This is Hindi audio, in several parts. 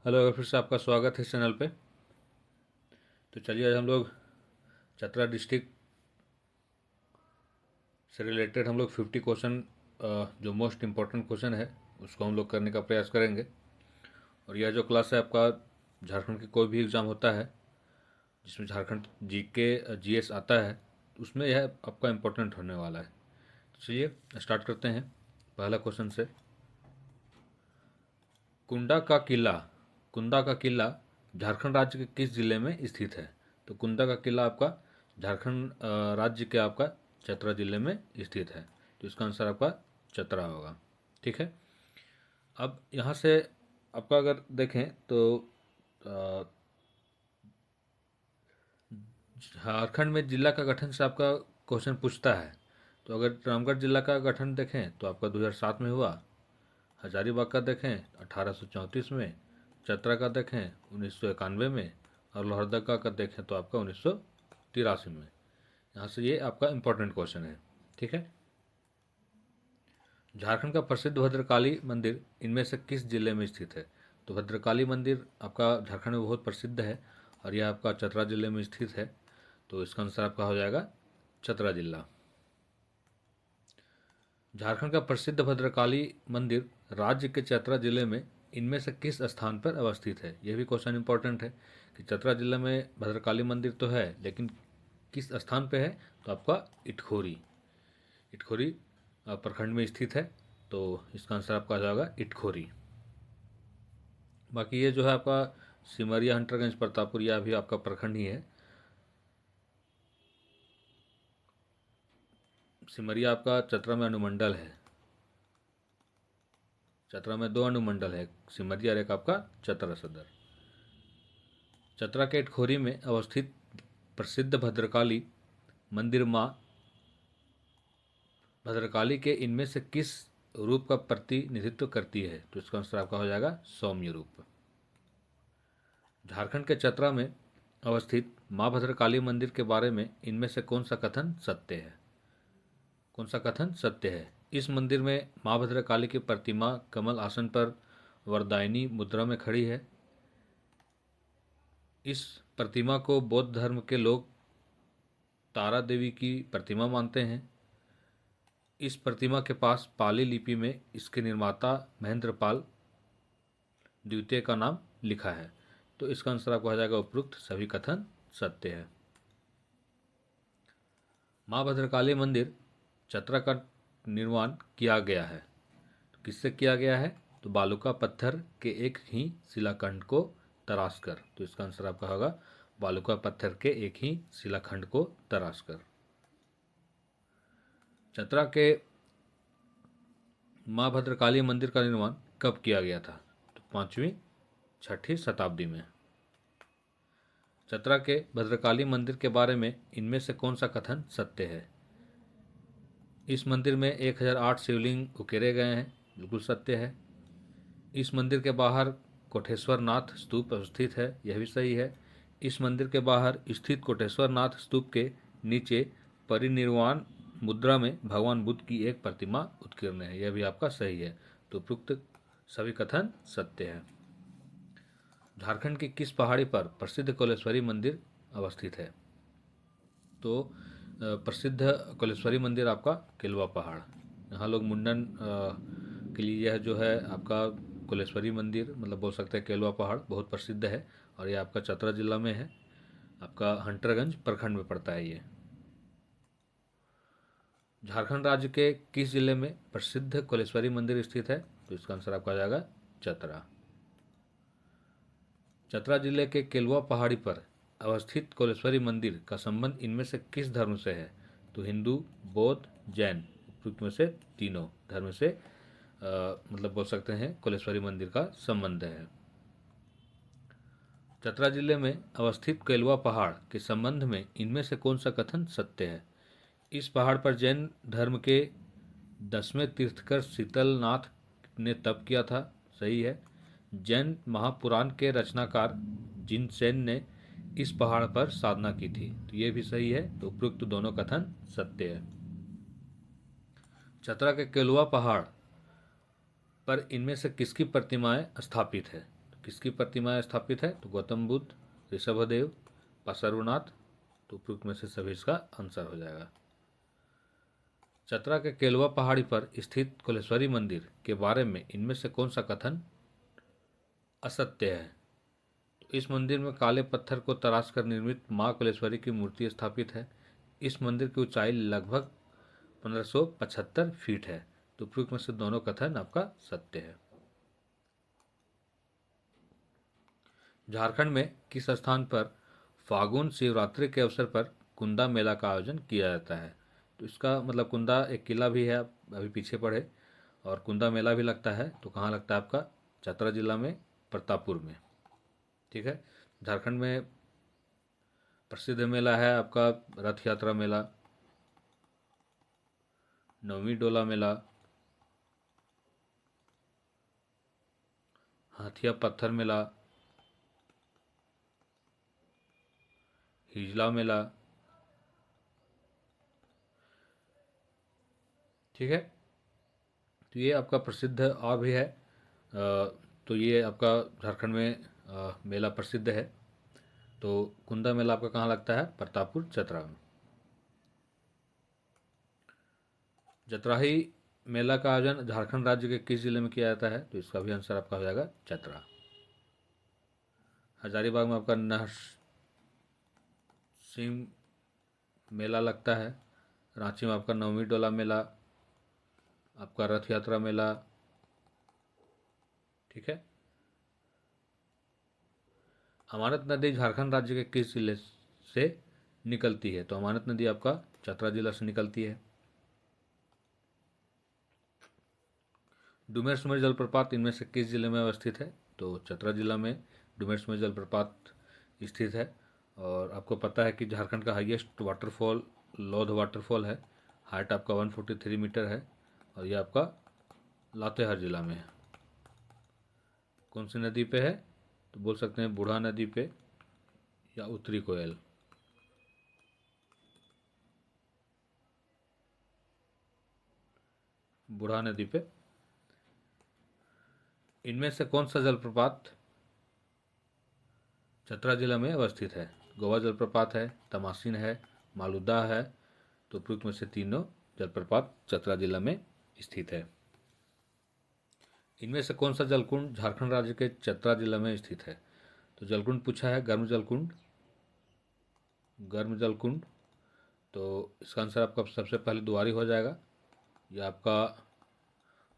हेलो, फिर से आपका स्वागत है इस चैनल पे। तो चलिए आज हम लोग चतरा डिस्ट्रिक्ट से रिलेटेड हम लोग 50 क्वेश्चन, जो मोस्ट इम्पोर्टेंट क्वेश्चन है उसको हम लोग करने का प्रयास करेंगे। और यह जो क्लास है आपका झारखंड की कोई भी एग्ज़ाम होता है जिसमें झारखंड जीके जीएस आता है, उसमें यह आपका इम्पोर्टेंट होने वाला है। तो चलिए स्टार्ट करते हैं पहला क्वेश्चन से। कुंडा का किला कुंदा का किला झारखंड राज्य के किस जिले में स्थित है? तो कुंदा का किला आपका झारखंड राज्य के आपका चतरा जिले में स्थित है। तो इसका आंसर आपका चतरा होगा। ठीक है। अब यहाँ से आपका अगर देखें तो अ, झारखंड में जिला का गठन से आपका क्वेश्चन पूछता है। तो अगर रामगढ़ जिला का गठन देखें तो आपका 2007 में हुआ। हजारीबाग का देखें 1834 में। चतरा का देखें 1991 में। और लोहरदगा का देखें तो आपका 1983 में। यहाँ से ये आपका इम्पोर्टेंट क्वेश्चन है। ठीक है। झारखंड का प्रसिद्ध भद्रकाली मंदिर इनमें से किस जिले में स्थित है? तो भद्रकाली मंदिर आपका झारखंड में बहुत प्रसिद्ध है और यह आपका चतरा जिले में स्थित है। तो इसका आंसर आपका हो जाएगा चतरा जिला। झारखंड का प्रसिद्ध भद्रकाली मंदिर राज्य के चतरा जिले में इनमें से किस स्थान पर अवस्थित है? यह भी क्वेश्चन इंपॉर्टेंट है कि चतरा जिले में भद्रकाली मंदिर तो है लेकिन किस स्थान पे है? तो आपका इटखोरी इटखोरी प्रखंड में स्थित है। तो इसका आंसर आपका आ जाएगा इटखोरी। बाकी ये जो है आपका सिमरिया, हंटरगंज, प्रतापपुर, यह भी आपका प्रखंड ही है। सिमरिया आपका चतरा में अनुमंडल है। चतरा में 2 अनुमंडल है, सिमरिया और एक आपका चतरा सदर। चतरा के इटखोरी में अवस्थित प्रसिद्ध भद्रकाली मंदिर माँ भद्रकाली के इनमें से किस रूप का प्रतिनिधित्व करती है? तो इसका आंसर आपका हो जाएगा सौम्य रूप। झारखंड के चतरा में अवस्थित माँ भद्रकाली मंदिर के बारे में इनमें से कौन सा कथन सत्य है? कौन सा कथन सत्य है? इस मंदिर में माँ भद्रकाली की प्रतिमा कमल आसन पर वरदायिनी मुद्रा में खड़ी है। इस प्रतिमा को बौद्ध धर्म के लोग तारा देवी की प्रतिमा मानते हैं। इस प्रतिमा के पास पाली लिपि में इसके निर्माता महेंद्रपाल द्वितीय का नाम लिखा है। तो इसका आंसर आपको आ जाएगा उपरोक्त सभी कथन सत्य है। माँ भद्रकाली मंदिर चतरा का निर्माण किया गया है। तो किससे किया गया है? तो बालूका पत्थर के एक ही शिलाखंड को तराश कर। तो इसका आंसर आपका होगा बालूका पत्थर के एक ही शिलाखंड को तराश कर। चतरा के माँ भद्रकाली मंदिर का निर्माण कब किया गया था? तो 5वीं 6ठी शताब्दी में। चतरा के भद्रकाली मंदिर के बारे में इनमें से कौन सा कथन सत्य है? इस मंदिर में 1008 शिवलिंग उकेरे गए हैं। बिल्कुल सत्य है। इस मंदिर के बाहर कोटेश्वर नाथ स्तूप स्थित है। यह भी सही है। इस मंदिर के बाहर स्थित कोटेश्वर नाथ स्तूप के नीचे परिनिर्वाण मुद्रा में भगवान बुद्ध की एक प्रतिमा उत्कीर्ण है। यह भी आपका सही है। तो उपयुक्त सभी कथन सत्य है। झारखंड की किस पहाड़ी पर प्रसिद्ध कोलेश्वरी मंदिर अवस्थित है? तो प्रसिद्ध कोलेश्वरी मंदिर आपका केलवा पहाड़। यहाँ लोग मुंडन के लिए यह जो है आपका कोलेश्वरी मंदिर, मतलब बोल सकते हैं केलवा पहाड़, बहुत प्रसिद्ध है और यह आपका चतरा जिला में है। आपका हंटरगंज प्रखंड में पड़ता है ये। झारखंड राज्य के किस जिले में प्रसिद्ध कोलेश्वरी मंदिर स्थित है? तो इसका आंसर आपका आ जाएगा चतरा। चतरा जिले के केलवा पहाड़ी पर अवस्थित कोलेश्वरी मंदिर का संबंध इनमें से किस धर्म से है? तो हिंदू, बौद्ध, जैन, उपयुक्त में से तीनों धर्म से मतलब बोल सकते हैं कोलेश्वरी मंदिर का संबंध है। चतरा जिले में अवस्थित केलवा पहाड़ के संबंध में इनमें से कौन सा कथन सत्य है? इस पहाड़ पर जैन धर्म के 10वें तीर्थकर शीतलनाथ ने तप किया था। सही है। जैन महापुराण के रचनाकार जिनसेन ने इस पहाड़ पर साधना की थी। तो ये भी सही है। तो उपयुक्त दोनों कथन सत्य है। चतरा के केलवा पहाड़ पर इनमें से किसकी प्रतिमाएं स्थापित है? किसकी प्रतिमा स्थापित है? तो गौतम बुद्ध, ऋषभदेव, पार्श्वनाथ। तो उपयुक्त में से सभी इसका आंसर हो जाएगा। चतरा के केलवा पहाड़ी पर स्थित कुलेश्वरी मंदिर के बारे में इनमें से कौन सा कथन असत्य है? तो इस मंदिर में काले पत्थर को तराश कर निर्मित मां कुलेश्वरी की मूर्ति स्थापित है। इस मंदिर की ऊंचाई लगभग 1575 फीट है। तो उपयुक्त में से दोनों कथन आपका सत्य है। झारखंड में किस स्थान पर फागुन शिवरात्रि के अवसर पर कुंदा मेला का आयोजन किया जाता है? तो इसका मतलब कुंदा एक किला भी है, आप अभी पीछे पढ़े, और कुंदा मेला भी लगता है। तो कहाँ लगता है आपका? चतरा जिला में, प्रतापपुर में। ठीक है। झारखंड में प्रसिद्ध मेला है आपका रथ यात्रा मेला, नवमी डोला मेला, हाथिया पत्थर मेला, हिजला मेला। ठीक है। तो ये आपका प्रसिद्ध और भी है। तो ये आपका झारखंड में मेला प्रसिद्ध है। तो कुंदा मेला आपका कहाँ लगता है? प्रतापपुर, चतरा में। जतराही मेला का आयोजन झारखंड राज्य के किस जिले में किया जाता है? तो इसका भी आंसर आपका हो जाएगा चतरा। हजारीबाग में आपका नरसिंह मेला लगता है। रांची में आपका नवमी डोला मेला, आपका रथ यात्रा मेला। ठीक है। अमानत नदी झारखंड राज्य के किस जिले से निकलती है? तो अमानत नदी आपका चतरा जिला से निकलती है। डुमेर सुमेर जलप्रपात इनमें से किस जिले में अवस्थित है? तो चतरा जिला में डुमेर सुमेर जलप्रपात स्थित है। और आपको पता है कि झारखंड का हाईएस्ट वाटरफॉल लौध वाटरफॉल है। हाइट आपका 143 मीटर है और ये आपका लातेहार जिला में है। कौन सी नदी पे है? तो बोल सकते हैं बूढ़ा नदी पे या उत्तरी कोयल। बूढ़ा नदी पे। इनमें से कौन सा जलप्रपात चतरा जिला में अवस्थित है? गोवा जलप्रपात है, तमासीन है, मालूदा है। तो उपयुक्त में से तीनों जलप्रपात चतरा जिला में स्थित है। इनमें से कौन सा जलकुंड झारखंड राज्य के चतरा जिला में स्थित है? तो जलकुंड पूछा है, गर्म जलकुंड, गर्म जलकुंड। तो इसका आंसर आपका सबसे पहले दुआरी हो जाएगा। यह आपका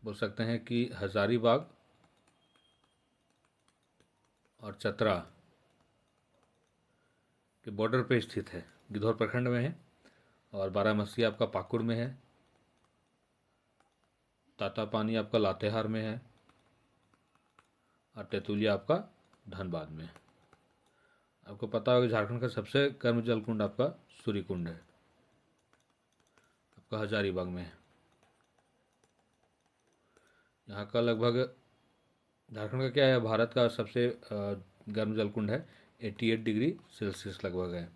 बोल सकते हैं कि हजारीबाग और चतरा के बॉर्डर पे स्थित है, गिधौर प्रखंड में है। और बारामसी आपका पाकुड़ में है, तातापानी आपका लातेहार में है और तेतुलिया आपका धनबाद में है। आपको पता होगा झारखंड का सबसे गर्म जलकुंड आपका सूर्यकुंड है, आपका हजारीबाग में है। यहाँ का लगभग झारखंड का क्या है, भारत का सबसे गर्म जलकुंड है, 88 डिग्री सेल्सियस लगभग है।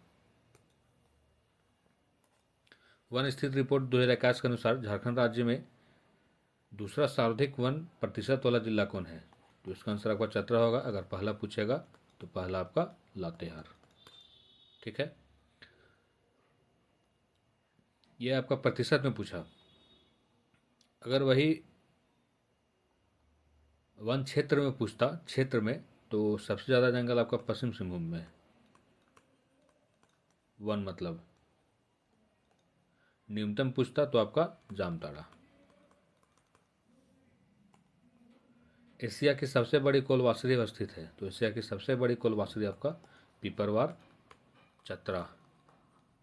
वन स्थित रिपोर्ट 2021 के अनुसार झारखंड राज्य में दूसरा सर्वाधिक वन प्रतिशत वाला जिला कौन है? तो इसका आंसर आपका चतरा होगा। अगर पहला पूछेगा तो पहला आपका लातेहार। ठीक है। यह आपका प्रतिशत में पूछा। अगर वही वन क्षेत्र में पूछता, क्षेत्र में, तो सबसे ज़्यादा जंगल आपका पश्चिम सिंहभूम में है। वन मतलब न्यूनतम पूछता तो आपका जामताड़ा। एशिया की सबसे बड़ी कोलवासरी अवस्थित है? तो एशिया की सबसे बड़ी कोलवासरी आपका पिपरवार, चतरा,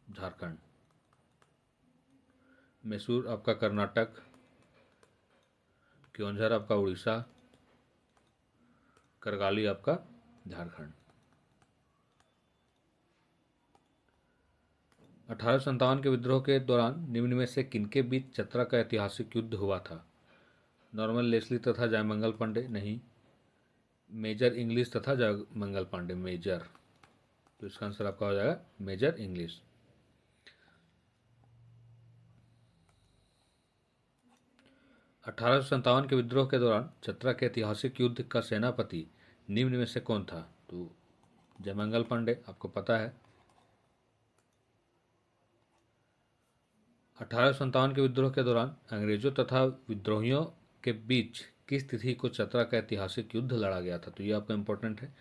झारखंड। मैसूर आपका कर्नाटक, क्योंझर आपका उड़ीसा, करगाली आपका झारखंड। 1857 के विद्रोह के दौरान निम्न में से किनके बीच चतरा का ऐतिहासिक युद्ध हुआ था? नॉर्मन लेस्ली तथा जयमंगल पांडे? नहीं। मेजर इंग्लिश तथा जयमंगल पांडे? मेजर। तो इसका आंसर आपका हो जाएगा मेजर इंग्लिश। 1857 के विद्रोह के दौरान चतरा के ऐतिहासिक युद्ध का सेनापति निम्न में से कौन था? तो जयमंगल पांडे, आपको पता है। 1857 के विद्रोह के दौरान अंग्रेजों तथा विद्रोहियों के बीच किस तिथि को चतरा का ऐतिहासिक युद्ध लड़ा गया था? तो ये आपका इंपॉर्टेंट है,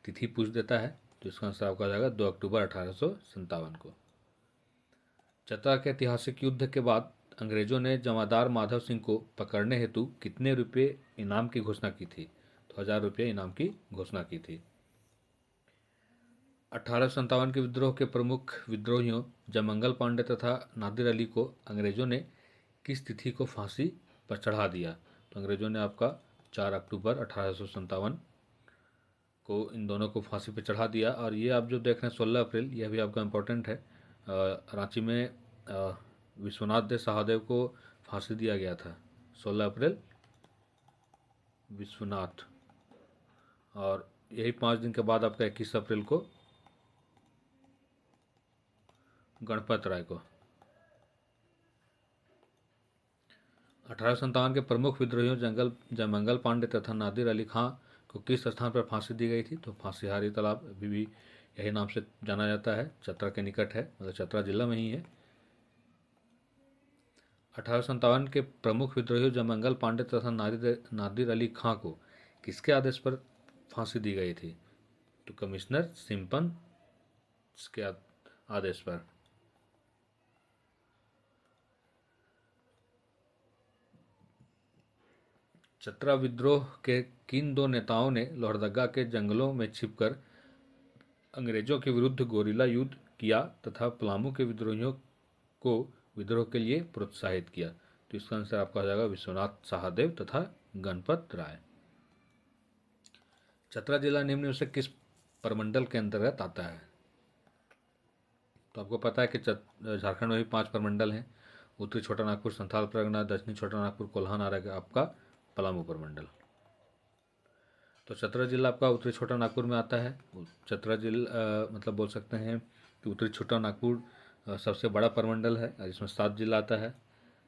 तिथि पूछ देता है। तो इसका आंसर आपका आ जाएगा 2 अक्टूबर 1857 को। चतरा के ऐतिहासिक युद्ध के बाद अंग्रेजों ने जमादार माधव सिंह को पकड़ने हेतु कितने रुपये इनाम की घोषणा की थी? तो 1000 रुपये इनाम की घोषणा की थी। 1857 के विद्रोह के प्रमुख विद्रोहियों जयमंगल पांडे तथा नादिर अली को अंग्रेजों ने किस तिथि को फांसी पर चढ़ा दिया? तो अंग्रेजों ने आपका 4 अक्टूबर 1857 को इन दोनों को फांसी पर चढ़ा दिया। और ये आप जो देख रहे हैं 16 अप्रैल, यह भी आपका इम्पोर्टेंट है। रांची में विश्वनाथ देव सहादेव को फांसी दिया गया था 16 अप्रैल, विश्वनाथ। और यही 5 दिन के बाद आपका 21 अप्रैल को गणपत राय को। 1857 के प्रमुख विद्रोहियों जयमंगल पांडे तथा नादिर अली खां को किस स्थान पर फांसी दी गई थी? तो फांसीहारी तालाब अभी भी यही नाम से जाना जाता है, चतरा के निकट है, मतलब चतरा जिला में ही है। 1857 के प्रमुख विद्रोहियों जयमंगल पांडे तथा नादिर अली खां को किसके आदेश पर फांसी दी गई थी? तो कमिश्नर सिंपन के आदेश पर। चतरा विद्रोह के किन 2 नेताओं ने लोहरदगा के जंगलों में छिपकर अंग्रेजों के विरुद्ध गोरिल्ला युद्ध किया तथा पलामू के विद्रोहियों को विद्रोह के लिए प्रोत्साहित किया? तो इसका आंसर आपका हो जाएगा विश्वनाथ सहादेव तथा गणपत राय। चतरा जिला निम्न में से किस प्रमंडल के अंतर्गत आता है? तो आपको पता है कि झारखंड में भी 5 प्रमंडल हैं। उत्तरी छोटा नागपुर, संथाल परगना, दक्षिणी छोटा नागपुर, कोल्हान, आ रहा आपका पलामू प्रमंडल। तो चतरा जिला आपका उत्तरी छोटा नागपुर में आता है। चतरा जिला मतलब बोल सकते हैं कि उत्तरी छोटा नागपुर सबसे बड़ा प्रमंडल है और इसमें 7 जिला आता है।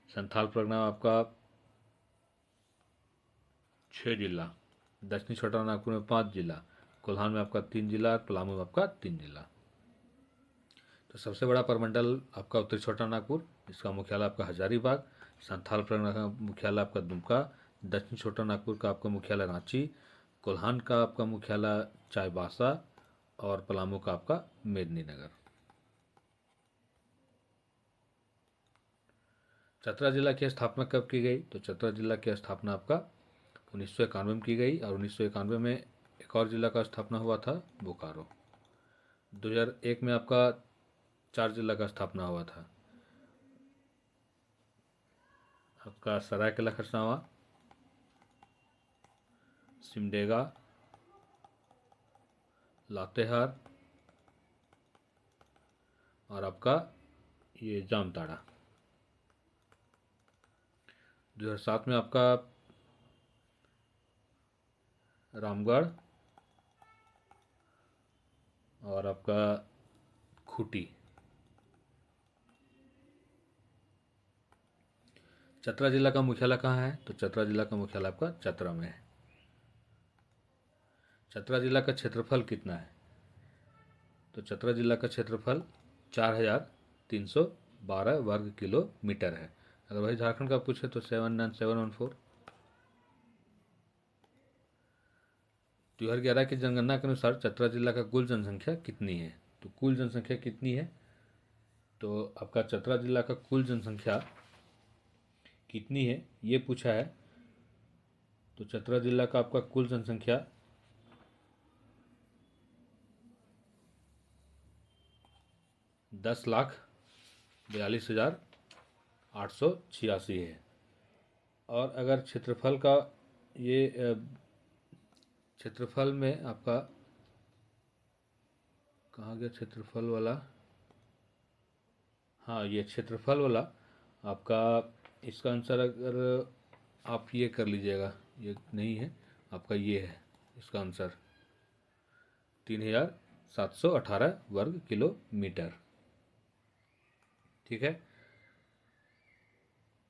संथाल परगना आपका 6 जिला, दक्षिणी छोटा नागपुर में 5 जिला, कोल्हान में आपका 3 जिला, पलामू में आपका 3 जिला। तो सबसे बड़ा प्रमंडल आपका उत्तरी छोटा नागपुर, इसका मुख्यालय आपका हजारीबाग। संथाल परगना का मुख्यालय आपका दुमका। दक्षिण छोटा नागपुर का आपका मुख्यालय रांची। कोल्हान का आपका मुख्यालय चाईबासा और पलामू का आपका मेदिनीनगर। चतरा जिला की स्थापना कब की गई? तो चतरा जिला की स्थापना आपका 1991 में की गई और 1991 में एक और जिला का स्थापना हुआ था, बोकारो। 2001 में आपका 4 जिला का स्थापना हुआ था, आपका सरायकेला खरसावां, सिमडेगा, लातेहार और आपका ये जामताड़ा। 2007 में आपका रामगढ़ और आपका खूंटी। चतरा जिला का मुख्यालय कहाँ है? तो चतरा जिला का मुख्यालय आपका चतरा में है। चतरा जिला का क्षेत्रफल कितना है? तो चतरा जिला का क्षेत्रफल 4312 वर्ग किलोमीटर है। अगर वही झारखंड का पूछे तो 79714। 2011 की जनगणना के अनुसार चतरा जिला का कुल जनसंख्या कितनी है? तो कुल जनसंख्या कितनी है? तो आपका चतरा जिला का कुल जनसंख्या कितनी है ये पूछा है। तो चतरा जिला का आपका कुल जनसंख्या 10,42,886 है। और अगर क्षेत्रफल का ये क्षेत्रफल में आपका कहाँ गया क्षेत्रफल वाला? हाँ, ये क्षेत्रफल वाला आपका, इसका आंसर अगर आप ये कर लीजिएगा, ये नहीं है आपका, ये है इसका आंसर 3718 वर्ग किलोमीटर। ठीक है,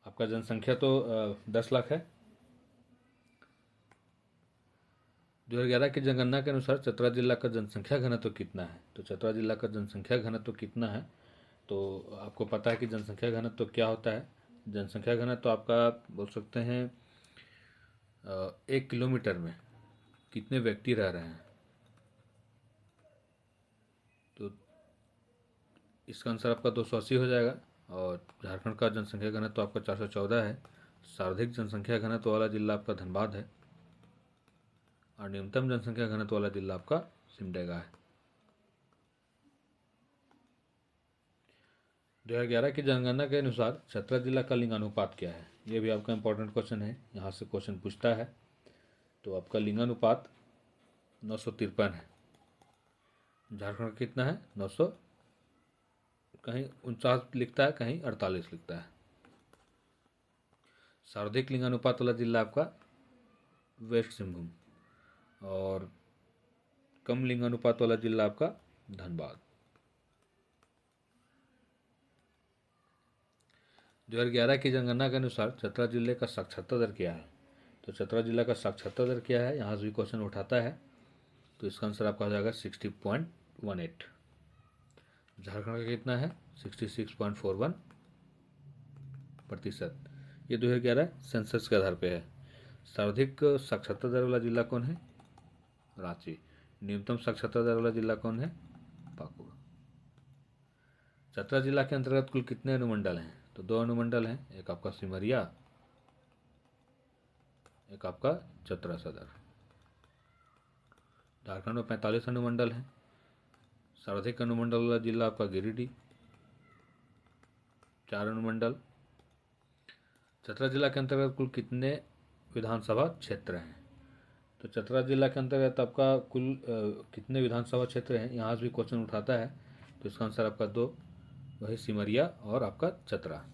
आपका जनसंख्या तो 10 लाख है। 2011 की जनगणना के अनुसार चतरा जिला का जनसंख्या घनत्व कितना है? तो चतरा जिला का जनसंख्या घनत्व कितना है, तो आपको पता है कि जनसंख्या घनत्व क्या होता है। जनसंख्या घनत्व आपका बोल सकते हैं 1 किलोमीटर में कितने व्यक्ति रह रहे हैं। तो इसका आंसर आपका 280 हो जाएगा। और झारखंड का जनसंख्या घनत्व आपका 414 है। सर्वाधिक जनसंख्या घनत्व वाला जिला आपका धनबाद है और न्यूनतम जनसंख्या घनत्व वाला जिला आपका सिमडेगा है। 2011 की जनगणना के अनुसार चतरा जिला का लिंगानुपात क्या है? ये भी आपका इंपॉर्टेंट क्वेश्चन है, यहाँ से क्वेश्चन पूछता है। तो आपका लिंगानुपात 953 है। झारखंड का कितना है? 900, कहीं 49 लिखता है, कहीं 48 लिखता है। सर्वाधिक लिंगानुपात वाला जिला आपका वेस्ट सिंहभूम और कम लिंगानुपात वाला जिला आपका धनबाद। 2011 की जनगणना के अनुसार चतरा जिले का साक्षरता दर क्या है? तो चतरा जिला का साक्षरता दर क्या है, यहाँ से भी क्वेश्चन उठाता है। तो इसका आंसर आपका हो जाएगा 60.18। झारखंड का कितना है? 66.41%। ये 2011 सेंसस के आधार पे है। सर्वाधिक साक्षरता दर वाला जिला कौन है? रांची। न्यूनतम साक्षरता दर वाला जिला कौन है? पाकुड़। चतरा जिला के अंतर्गत कुल कितने अनुमंडल हैं? तो 2 अनुमंडल हैं, एक आपका सिमरिया, एक आपका चतरा सदर। झारखंड में 45 अनुमंडल हैं। सर्वाधिक अनुमंडल वाला जिला आपका गिरिडीह, 4 अनुमंडल। चतरा जिला के अंतर्गत कुल कितने विधानसभा क्षेत्र हैं? तो चतरा जिला के अंतर्गत आपका कुल कितने विधानसभा क्षेत्र हैं, यहाँ से भी क्वेश्चन उठाता है। तो इसका आंसर आपका 2, वही सिमरिया और आपका चतरा।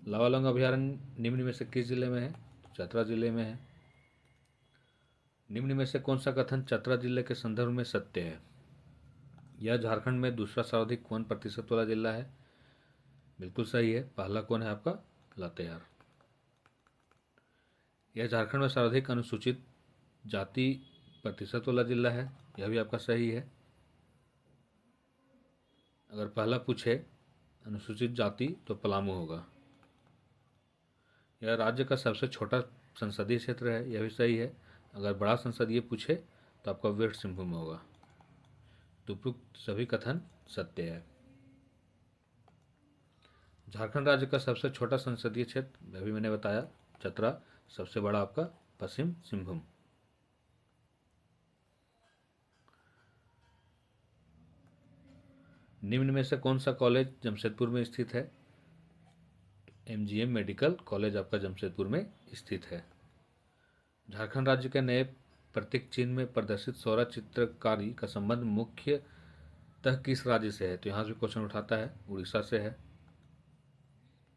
लावालौंग अभयारण्य निम्न में से किस जिले में है? तो चतरा जिले में है। निम्न में से कौन सा कथन चतरा जिले के संदर्भ में सत्य है? यह झारखंड में दूसरा सर्वाधिक वन प्रतिशत वाला जिला है। बिल्कुल सही है। पहला कौन है आपका? लातेहार। यह झारखंड में सर्वाधिक अनुसूचित जाति प्रतिशत वाला जिला है। यह भी आपका सही है। अगर पहला पूछे अनुसूचित जाति तो पलामू होगा। यह राज्य का सबसे छोटा संसदीय क्षेत्र है। यह भी सही है। अगर बड़ा संसदीय पूछे तो आपका वेस्ट सिंहभूम होगा। तो उपयुक्त सभी कथन सत्य है। झारखंड राज्य का सबसे छोटा संसदीय क्षेत्र अभी मैंने बताया चतरा, सबसे बड़ा आपका पश्चिम सिंहभूम। निम्न में से कौन सा कॉलेज जमशेदपुर में स्थित है? MGM मेडिकल कॉलेज आपका जमशेदपुर में स्थित है। झारखंड राज्य के नए प्रतीक चिन्ह में प्रदर्शित सौरा चित्रकारी का संबंध मुख्यतः किस राज्य से है? तो यहाँ से क्वेश्चन उठाता है, उड़ीसा से है।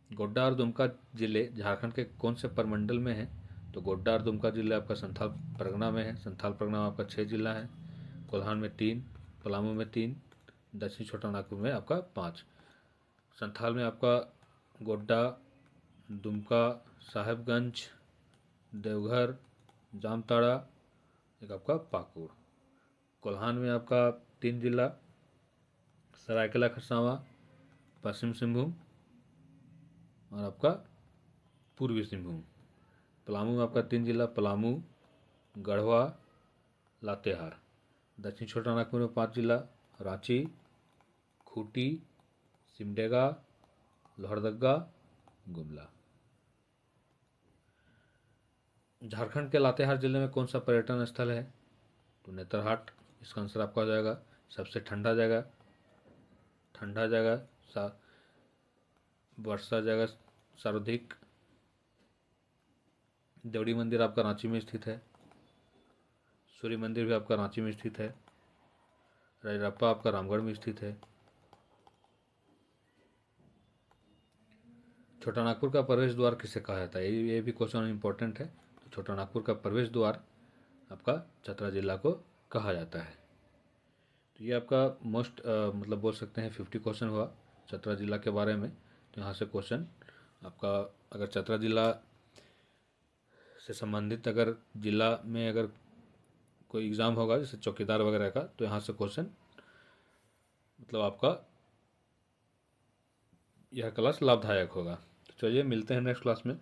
गोड्डा और दुमका जिले झारखंड के कौन से प्रमंडल में है? तो गोड्डा और दुमका जिले आपका संथाल परगना में है। संथाल परगना आपका 6 जिला है। कोल्हान में 3, पलामू में 3, दक्षिण छोटानागपुर में आपका 5। संथाल में आपका गोड्डा, दुमका, साहेबगंज, देवघर, जामताड़ा, एक आपका पाकुड़। कोल्हान में आपका 3 जिला, सरायकेला खरसावां, पश्चिम सिंहभूम और आपका पूर्वी सिंहभूम। पलामू में आपका 3 जिला, पलामू, गढ़वा, लातेहार। दक्षिण छोटानागपुर में 5 जिला, रांची, खूंटी, सिमडेगा, लोहरदगा, गुमला। झारखंड के लातेहार जिले में कौन सा पर्यटन स्थल है? तो नेतरहाट। इसका आंसर आपका हो जाएगा। सबसे ठंडा जगह वर्षा जगह सर्वाधिक। देवड़ी मंदिर आपका रांची में स्थित है। सूर्य मंदिर भी आपका रांची में स्थित है। रायरप्पा आपका रामगढ़ में स्थित है। छोटा नागपुर का प्रवेश द्वार किसे कहा जाता है? ये भी क्वेश्चन इंपॉर्टेंट है। तो छोटा नागपुर का प्रवेश द्वार आपका चतरा जिला को कहा जाता है। तो ये आपका मोस्ट मतलब बोल सकते हैं 50 क्वेश्चन हुआ चतरा जिला के बारे में। तो यहाँ से क्वेश्चन आपका, अगर चतरा जिला से संबंधित अगर जिला में अगर कोई एग्ज़ाम होगा जैसे चौकीदार वगैरह का, तो यहाँ से क्वेश्चन मतलब आपका यह क्लास लाभदायक होगा। तो चलिए मिलते हैं नेक्स्ट क्लास में।